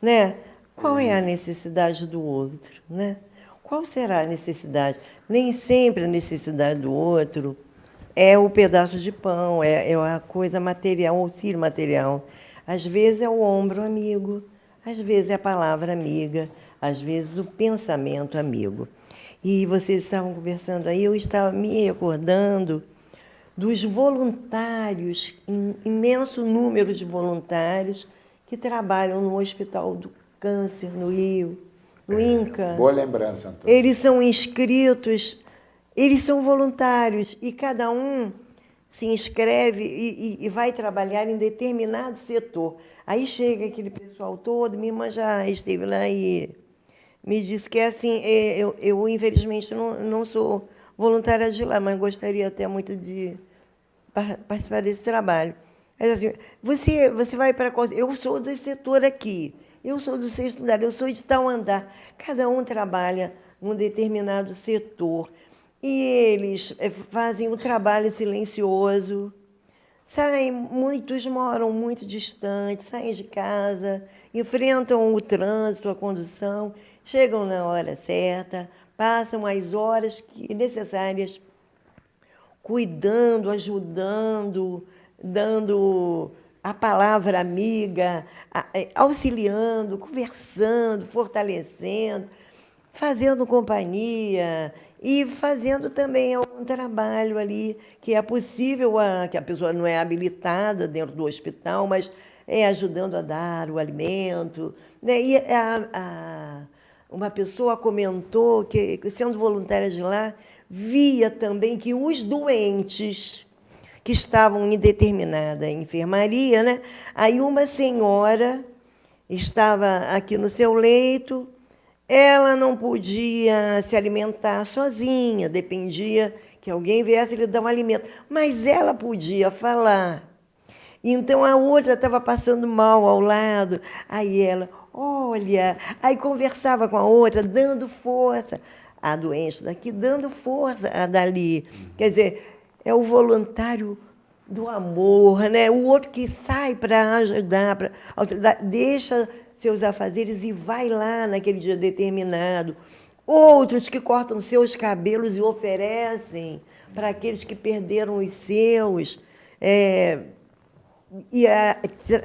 né? Qual é a necessidade do outro, né? Qual será a necessidade? Nem sempre a necessidade do outro é o pedaço de pão, é a coisa material, o auxílio material. Às vezes é o ombro amigo, às vezes é a palavra amiga, às vezes o pensamento amigo. E vocês estavam conversando aí, eu estava me recordando dos voluntários, imenso número de voluntários que trabalham no Hospital do Câncer, no Rio, no INCA. Boa lembrança, Antônio. Eles são inscritos, eles são voluntários e cada um se inscreve e vai trabalhar em determinado setor. Aí chega aquele pessoal todo, minha irmã já esteve lá e me disse que é assim, eu infelizmente não sou voluntária de lá, mas gostaria até muito de participar desse trabalho. Mas assim, você vai para qual? Eu sou do setor aqui, eu sou do sexto andar, eu sou de tal andar. Cada um trabalha num determinado setor. E eles fazem o trabalho silencioso. Muitos moram muito distantes, saem de casa, enfrentam o trânsito, a condução, chegam na hora certa, passam as horas necessárias cuidando, ajudando, dando a palavra amiga, auxiliando, conversando, fortalecendo, fazendo companhia e fazendo também um trabalho ali que é possível, que a pessoa não é habilitada dentro do hospital, mas ajudando a dar o alimento, né? E uma pessoa comentou que, sendo voluntária de lá, via também que os doentes que estavam em determinada enfermaria, né? Aí uma senhora estava aqui no seu leito, ela não podia se alimentar sozinha, dependia que alguém viesse lhe dar um alimento, mas ela podia falar. Então a outra estava passando mal ao lado, aí ela, olha, aí conversava com a outra, dando força, a doente daqui dando força a dali. Quer dizer, é o voluntário do amor, né? O outro que sai para ajudar, para auxiliar, deixa seus afazeres e vai lá naquele dia determinado. Outros que cortam seus cabelos e oferecem para aqueles que perderam os seus.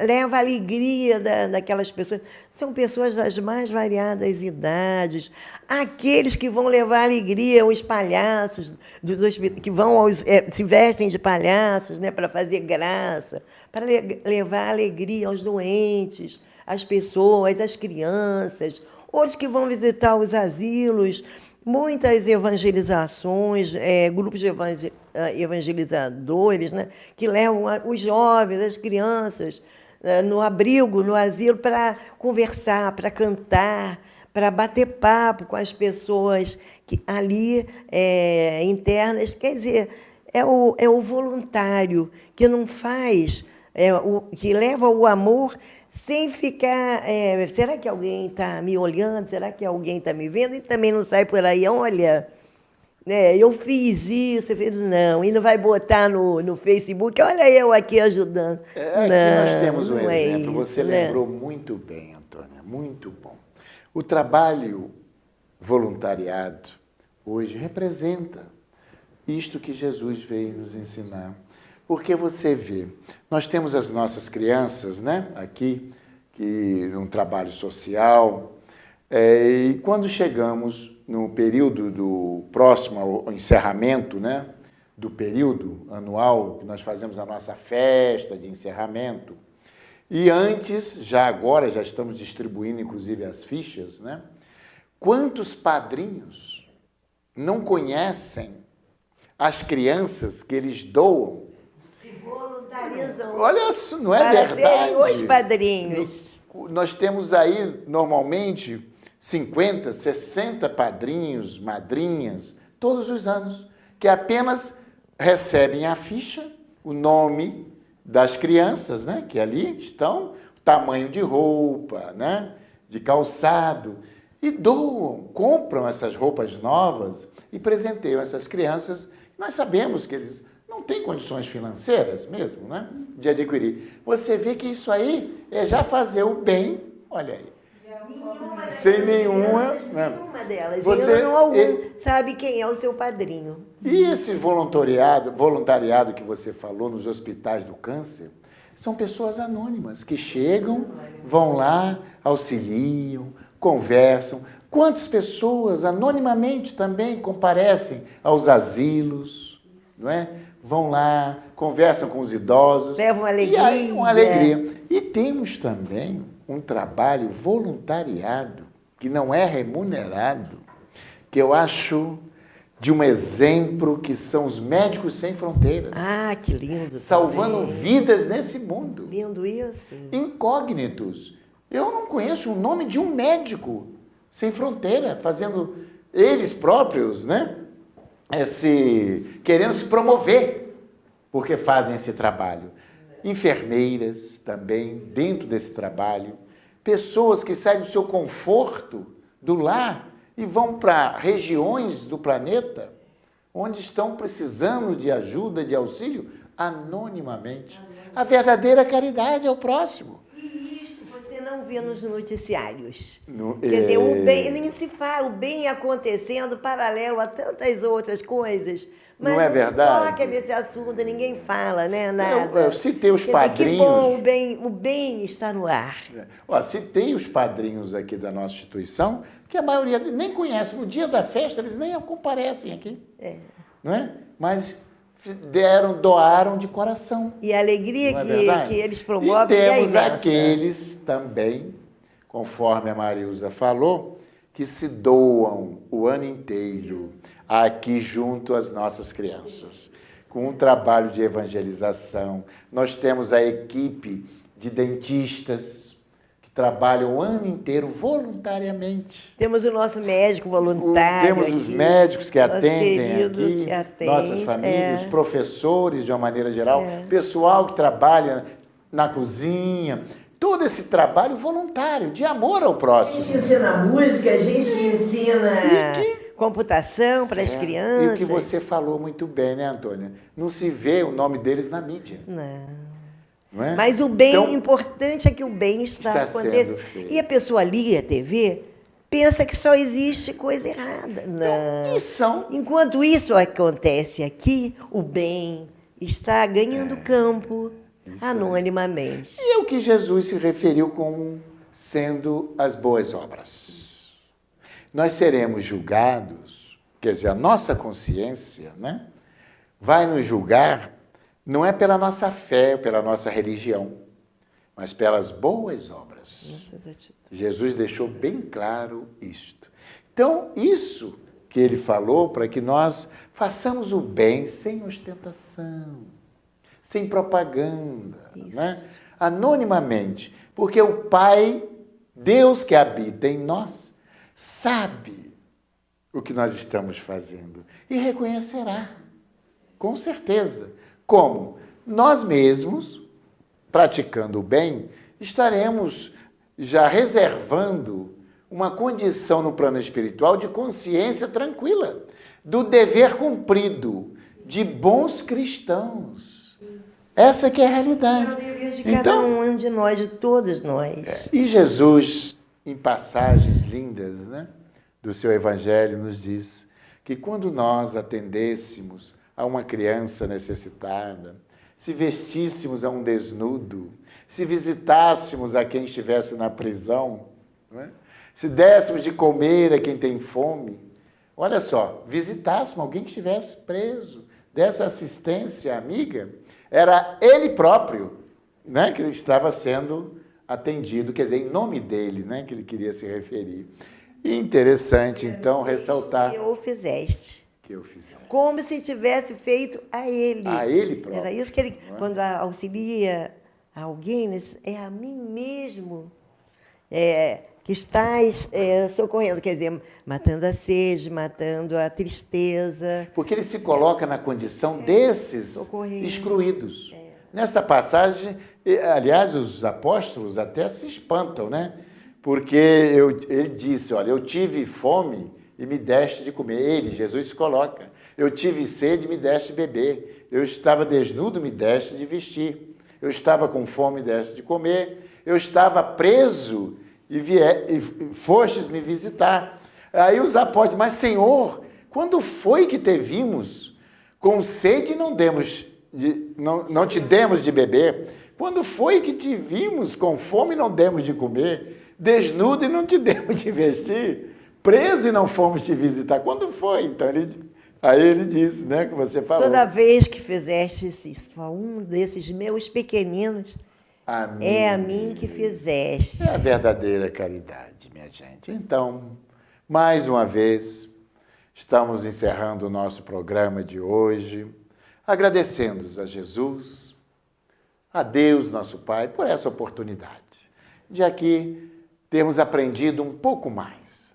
Leva a alegria daquelas pessoas. São pessoas das mais variadas idades. Aqueles que vão levar alegria, os palhaços dos hospitais, que vão se vestem de palhaços, né, para fazer graça, para levar alegria aos doentes, às pessoas, às crianças. Outros que vão visitar os asilos, muitas evangelizações, grupos de evangelizadores, né, que levam os jovens, as crianças, no abrigo, no asilo, para conversar, para cantar, para bater papo com as pessoas que ali internas. Quer dizer, é o voluntário que não faz, que leva o amor sem ficar, será que alguém está me olhando? Será que alguém está me vendo? E também não sai por aí, olha, né, eu fiz isso, não, e não vai botar no Facebook, olha eu aqui ajudando. Aqui nós temos um exemplo, você lembrou muito bem, Antônia, muito bom. O trabalho voluntariado hoje representa isto que Jesus veio nos ensinar. Porque você vê, nós temos as nossas crianças, né, aqui, um trabalho social, e quando chegamos no período próximo ao encerramento, né, do período anual, que nós fazemos a nossa festa de encerramento, e antes, agora já estamos distribuindo inclusive as fichas, né, quantos padrinhos não conhecem as crianças que eles doam? Olha, isso não é verdade? Os padrinhos. Nós temos aí, normalmente, 50, 60 padrinhos, madrinhas, todos os anos, que apenas recebem a ficha, o nome das crianças, né, que ali estão, o tamanho de roupa, né, de calçado, e doam, compram essas roupas novas e presenteiam essas crianças. Nós sabemos que eles não têm condições financeiras mesmo, né, de adquirir. Você vê que isso aí é já fazer o bem, olha aí. Sem nenhuma delas. Você sabe quem é o seu padrinho. E esse voluntariado que você falou nos hospitais do câncer, são pessoas anônimas que chegam, vão lá, auxiliam, conversam. Quantas pessoas anonimamente também comparecem aos asilos, não é? Vão lá, conversam com os idosos. Levam alegria. E aí, uma alegria. E temos também um trabalho voluntariado, que não é remunerado, que eu acho de um exemplo, que são os Médicos Sem Fronteiras. Ah, que lindo. Salvando vidas nesse mundo. Lindo isso. Incógnitos. Eu não conheço o nome de um médico sem fronteira, fazendo eles próprios, né? Querendo se promover, porque fazem esse trabalho. Enfermeiras também, dentro desse trabalho. Pessoas que saem do seu conforto, do lar, e vão para regiões do planeta onde estão precisando de ajuda, de auxílio, anonimamente. A verdadeira caridade é o próximo. E isso você não vê nos noticiários. Quer dizer, o bem, nem se fala, o bem acontecendo paralelo a tantas outras coisas, Mas não é verdade? toca nesse assunto, ninguém fala, né? Nada. Eu citei os Quer dizer, padrinhos. Que bom, o bem está no ar. Ó, citei os padrinhos aqui da nossa instituição, que a maioria nem conhece. No dia da festa, eles nem comparecem aqui. Não é? Mas doaram de coração. E a alegria Não é que eles promovem e é temos imensa. aqueles também, conforme a Marilza falou, que se doam o ano inteiro aqui junto às nossas crianças, com um trabalho de evangelização. Nós temos a equipe de dentistas que trabalham o ano inteiro voluntariamente. Temos o nosso médico voluntário. Temos os aqui, médicos que nosso atendem querido aqui, que atende, nossas famílias, os professores de uma maneira geral, pessoal que trabalha na cozinha, todo esse trabalho voluntário, de amor ao A próximo. gente ensina música, a gente ensina computação para as Certo. crianças. E o que você falou muito bem, né, Antônia? Não se vê o nome deles na mídia. Não é? Mas o bem, Então, importante é que o bem está sendo acontecendo. feito. E a pessoa liga a TV, pensa que só existe coisa errada. Não. E são Enquanto isso acontece aqui, o bem está ganhando campo anonimamente. E é o que Jesus se referiu como sendo as boas obras. Nós seremos julgados, quer dizer, a nossa consciência, né, vai nos julgar não é pela nossa fé, pela nossa religião, mas pelas boas obras. Jesus deixou bem claro isto. Então, isso que ele falou para que nós façamos o bem sem ostentação, sem propaganda, né? Anonimamente, porque o Pai, Deus que habita em nós, sabe o que nós estamos fazendo e reconhecerá, com certeza. Como? Nós mesmos, praticando o bem, estaremos já reservando uma condição no plano espiritual de consciência tranquila, do dever cumprido, de bons cristãos. Essa que é a realidade. É o dever de cada um de nós, de todos nós. E Jesus, em passagens lindas, né, do seu evangelho, nos diz que quando nós atendêssemos a uma criança necessitada, se vestíssemos a um desnudo, se visitássemos a quem estivesse na prisão, né, se dessemos de comer a quem tem fome, olha só, visitássemos alguém que estivesse preso, dessa assistência amiga, era ele próprio, né, que estava sendo atendido, quer dizer, em nome dele, né, que ele queria se referir. E interessante, então, ressaltar Que o fizeste. que eu fiz. Como se tivesse feito a ele. A ele próprio. Era isso que ele, quando auxilia alguém, é a mim mesmo que estás socorrendo, quer dizer, matando a sede, matando a tristeza. Porque ele se coloca na condição desses socorrendo. excluídos. Nesta passagem, aliás, os apóstolos até se espantam, né? Porque ele disse, olha, eu tive fome e me deste de comer. Ele, Jesus, se coloca. Eu tive sede e me deste de beber. Eu estava desnudo, me deste de vestir. Eu estava com fome e me deste de comer. Eu estava preso e fostes me visitar. Aí os apóstolos, mas Senhor, quando foi que te vimos com sede e não te demos de beber? Quando foi que te vimos com fome e não demos de comer? Desnudo e não te demos de vestir? Preso e não fomos te visitar? Quando foi? Então, aí ele disse, né, que você falou. Toda vez que fizeste isso a um desses meus pequeninos, é a mim que fizeste. É a verdadeira caridade, minha gente. Então, mais uma vez, estamos encerrando o nosso programa de hoje, agradecendo a Jesus, a Deus, nosso Pai, por essa oportunidade de aqui termos aprendido um pouco mais,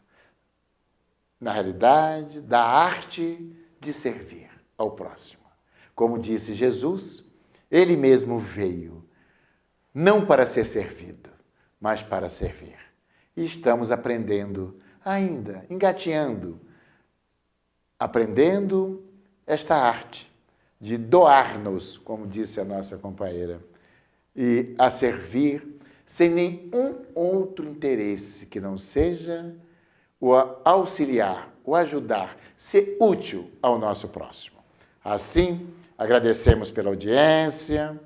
na realidade, da arte de servir ao próximo. Como disse Jesus, ele mesmo veio, não para ser servido, mas para servir. E estamos aprendendo ainda, engateando, aprendendo esta arte de doar-nos, como disse a nossa companheira, e a servir sem nenhum outro interesse que não seja o auxiliar, o ajudar, ser útil ao nosso próximo. Assim, agradecemos pela audiência,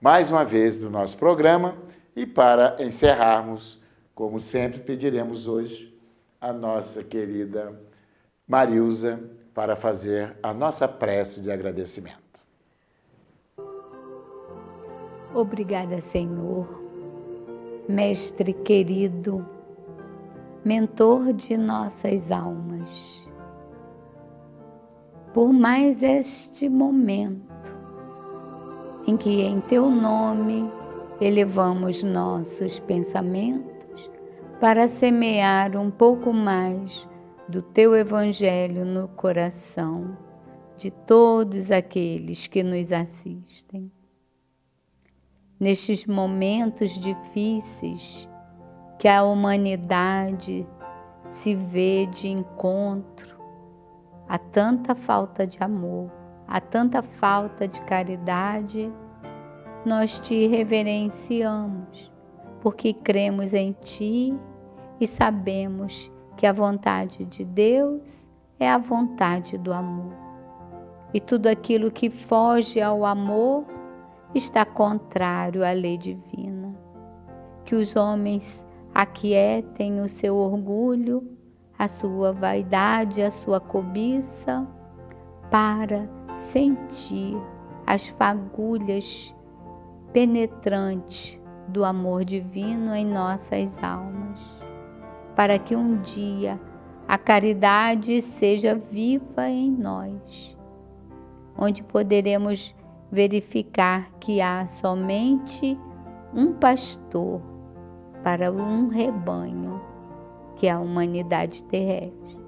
mais uma vez, do nosso programa, e para encerrarmos, como sempre, pediremos hoje a nossa querida Marilza para fazer a nossa prece de agradecimento. Obrigada, Senhor, Mestre querido, mentor de nossas almas, por mais este momento em que em Teu nome elevamos nossos pensamentos para semear um pouco mais do Teu Evangelho no coração de todos aqueles que nos assistem. Nestes momentos difíceis que a humanidade se vê de encontro a tanta falta de amor, a tanta falta de caridade, nós Te reverenciamos, porque cremos em Ti e sabemos que a vontade de Deus é a vontade do amor. E tudo aquilo que foge ao amor está contrário à lei divina. Que os homens aquietem o seu orgulho, a sua vaidade, a sua cobiça, para sentir as fagulhas penetrantes do amor divino em nossas almas, para que um dia a caridade seja viva em nós, onde poderemos verificar que há somente um pastor para um rebanho, que é a humanidade terrestre.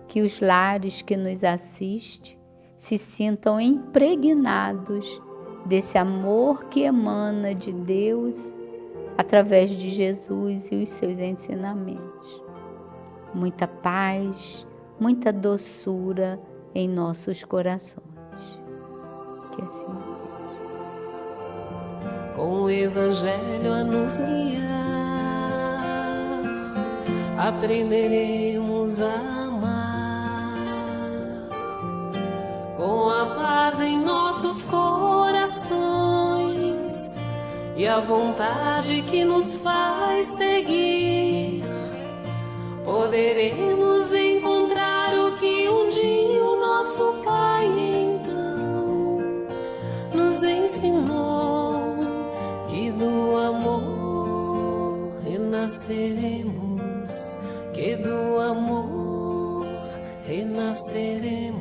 Que os lares que nos assistem se sintam impregnados desse amor que emana de Deus através de Jesus e os seus ensinamentos. Muita paz, muita doçura em nossos corações. Que assim seja. Com o Evangelho a nos guiar, aprenderemos a amar. Com a paz em nossos corações e a vontade que nos faz seguir, poderemos encontrar o que um dia o nosso Pai então nos ensinou, que do amor renasceremos, que do amor renasceremos.